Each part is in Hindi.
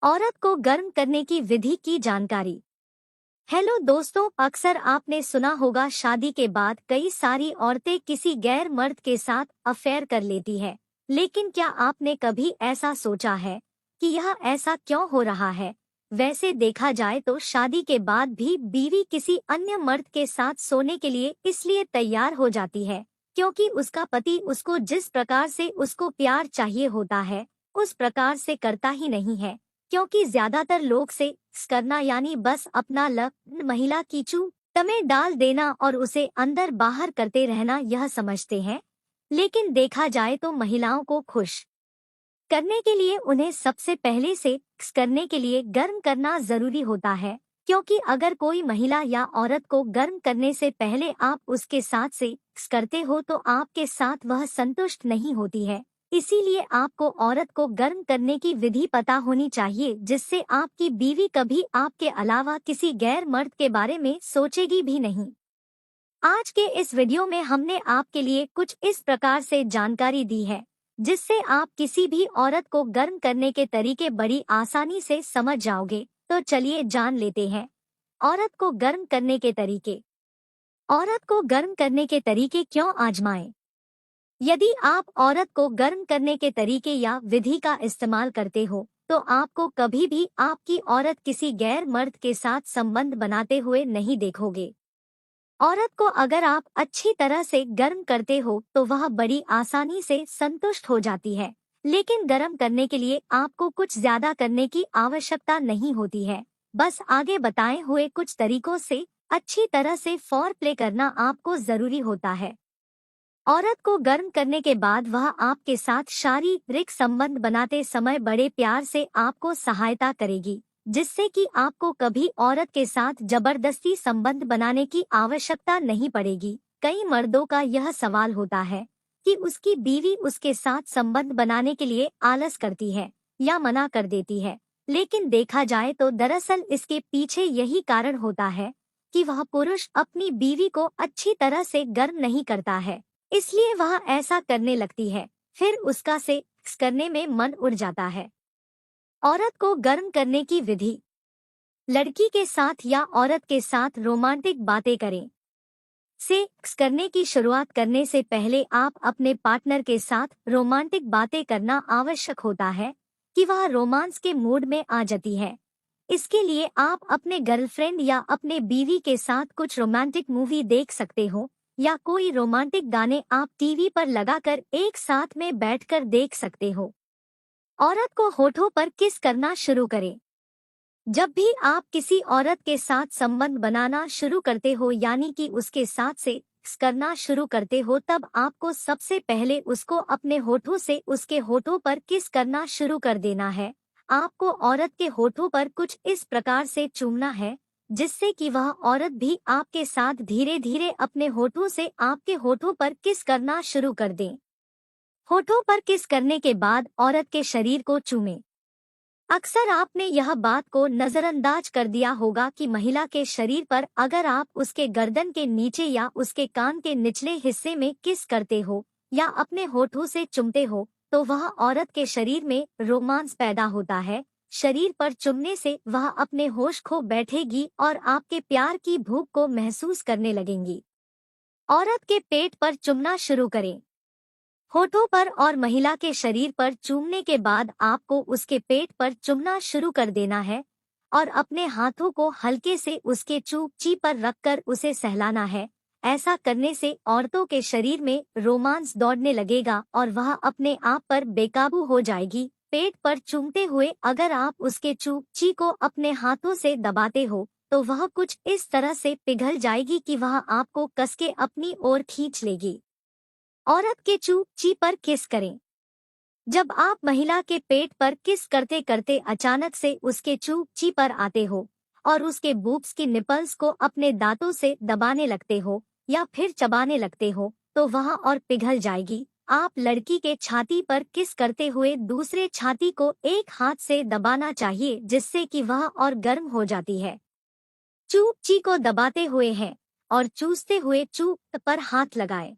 औरत को गर्म करने की विधि की जानकारी। हेलो दोस्तों, अक्सर आपने सुना होगा शादी के बाद कई सारी औरतें किसी गैर मर्द के साथ अफेयर कर लेती है। लेकिन क्या आपने कभी ऐसा सोचा है कि यह ऐसा क्यों हो रहा है? वैसे देखा जाए तो शादी के बाद भी बीवी किसी अन्य मर्द के साथ सोने के लिए इसलिए तैयार हो जाती है क्योंकि उसका पति उसको जिस प्रकार से उसको प्यार चाहिए होता है उस प्रकार से करता ही नहीं है। क्योंकि ज्यादातर लोग सेक्स करना यानी बस अपना लक महिला की चूत में डाल देना और उसे अंदर बाहर करते रहना यह समझते हैं। लेकिन देखा जाए तो महिलाओं को खुश करने के लिए उन्हें सबसे पहले सेक्स करने के लिए गर्म करना जरूरी होता है। क्योंकि अगर कोई महिला या औरत को गर्म करने से पहले आप उसके साथ सेक्स करते हो तो आपके साथ वह संतुष्ट नहीं होती है। इसीलिए आपको औरत को गर्म करने की विधि पता होनी चाहिए जिससे आपकी बीवी कभी आपके अलावा किसी गैर मर्द के बारे में सोचेगी भी नहीं। आज के इस वीडियो में हमने आपके लिए कुछ इस प्रकार से जानकारी दी है जिससे आप किसी भी औरत को गर्म करने के तरीके बड़ी आसानी से समझ जाओगे। तो चलिए जान लेते हैं औरत को गर्म करने के तरीके। औरत को गर्म करने के तरीके क्यों आजमाएं? यदि आप औरत को गर्म करने के तरीके या विधि का इस्तेमाल करते हो तो आपको कभी भी आपकी औरत किसी गैर मर्द के साथ संबंध बनाते हुए नहीं देखोगे। औरत को अगर आप अच्छी तरह से गर्म करते हो तो वह बड़ी आसानी से संतुष्ट हो जाती है। लेकिन गर्म करने के लिए आपको कुछ ज्यादा करने की आवश्यकता नहीं होती है। बस आगे बताए हुए कुछ तरीकों से अच्छी तरह से फोर प्ले करना आपको जरूरी होता है। औरत को गर्म करने के बाद वह आपके साथ शारीरिक संबंध बनाते समय बड़े प्यार से आपको सहायता करेगी जिससे कि आपको कभी औरत के साथ जबरदस्ती संबंध बनाने की आवश्यकता नहीं पड़ेगी। कई मर्दों का यह सवाल होता है कि उसकी बीवी उसके साथ संबंध बनाने के लिए आलस करती है या मना कर देती है। लेकिन देखा जाए तो दरअसल इसके पीछे यही कारण होता है कि वह पुरुष अपनी बीवी को अच्छी तरह से गर्म नहीं करता है, इसलिए वह ऐसा करने लगती है। फिर उसका सेक्स करने में मन उड़ जाता है। औरत को गर्म करने की विधि। लड़की के साथ या औरत के साथ रोमांटिक बातें करें। सेक्स करने की शुरुआत करने से पहले आप अपने पार्टनर के साथ रोमांटिक बातें करना आवश्यक होता है कि वह रोमांस के मूड में आ जाती है। इसके लिए आप अपने गर्लफ्रेंड या अपने बीवी के साथ कुछ रोमांटिक मूवी देख सकते हो या कोई रोमांटिक गाने आप टीवी पर लगाकर एक साथ में बैठकर देख सकते हो। औरत को होठों पर किस करना शुरू करें। जब भी आप किसी औरत के साथ संबंध बनाना शुरू करते हो यानी कि उसके साथ सेक्स करना शुरू करते हो तब आपको सबसे पहले उसको अपने होठों से उसके होठों पर किस करना शुरू कर देना है। आपको औरत के होठों पर कुछ इस प्रकार से चूमना है जिससे कि वह औरत भी आपके साथ धीरे धीरे अपने होठों से आपके होठों पर किस करना शुरू कर दे। होठों पर किस करने के बाद औरत के शरीर को चूमें। अक्सर आपने यह बात को नजरअंदाज कर दिया होगा कि महिला के शरीर पर अगर आप उसके गर्दन के नीचे या उसके कान के निचले हिस्से में किस करते हो या अपने होठों से चुमते हो तो वह औरत के शरीर में रोमांस पैदा होता है। शरीर पर चुमने से वह अपने होश खो बैठेगी और आपके प्यार की भूख को महसूस करने लगेंगी। औरत के पेट पर चुमना शुरू करें। होठों पर और महिला के शरीर पर चूमने के बाद आपको उसके पेट पर चुमना शुरू कर देना है और अपने हाथों को हल्के से उसके चूंची पर रखकर उसे सहलाना है। ऐसा करने से औरतों के शरीर में रोमांस दौड़ने लगेगा और वह अपने आप पर बेकाबू हो जाएगी। पेट पर चूमते हुए अगर आप उसके चूंची को अपने हाथों से दबाते हो तो वह कुछ इस तरह से पिघल जाएगी कि वह आपको कसके अपनी ओर खींच लेगी। औरत के चूंची पर किस करें। जब आप महिला के पेट पर किस करते करते अचानक से उसके चूंची पर आते हो और उसके बूब्स की निपल्स को अपने दांतों से दबाने लगते हो या फिर चबाने लगते हो तो वह और पिघल जाएगी। आप लड़की के छाती पर किस करते हुए दूसरे छाती को एक हाथ से दबाना चाहिए जिससे कि वह और गर्म हो जाती है। चूंची को दबाते हुए है और चूसते हुए चूक पर हाथ लगाएं।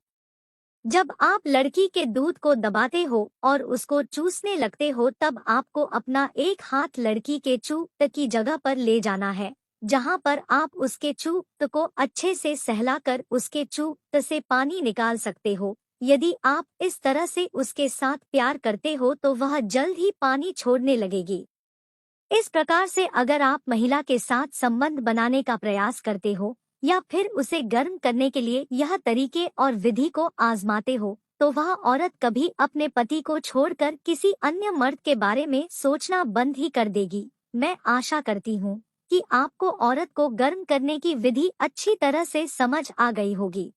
जब आप लड़की के दूध को दबाते हो और उसको चूसने लगते हो तब आपको अपना एक हाथ लड़की के चूत की जगह पर ले जाना है, जहां पर आप उसके चूत को अच्छे से सहलाकर उसके चूत से पानी निकाल सकते हो। यदि आप इस तरह से उसके साथ प्यार करते हो तो वह जल्द ही पानी छोड़ने लगेगी। इस प्रकार से अगर आप महिला के साथ संबंध बनाने का प्रयास करते हो या फिर उसे गर्म करने के लिए यह तरीके और विधि को आजमाते हो, तो वह औरत कभी अपने पति को छोड़कर किसी अन्य मर्द के बारे में सोचना बंद ही कर देगी। मैं आशा करती हूँ कि आपको औरत को गर्म करने की विधि अच्छी तरह से समझ आ गई होगी।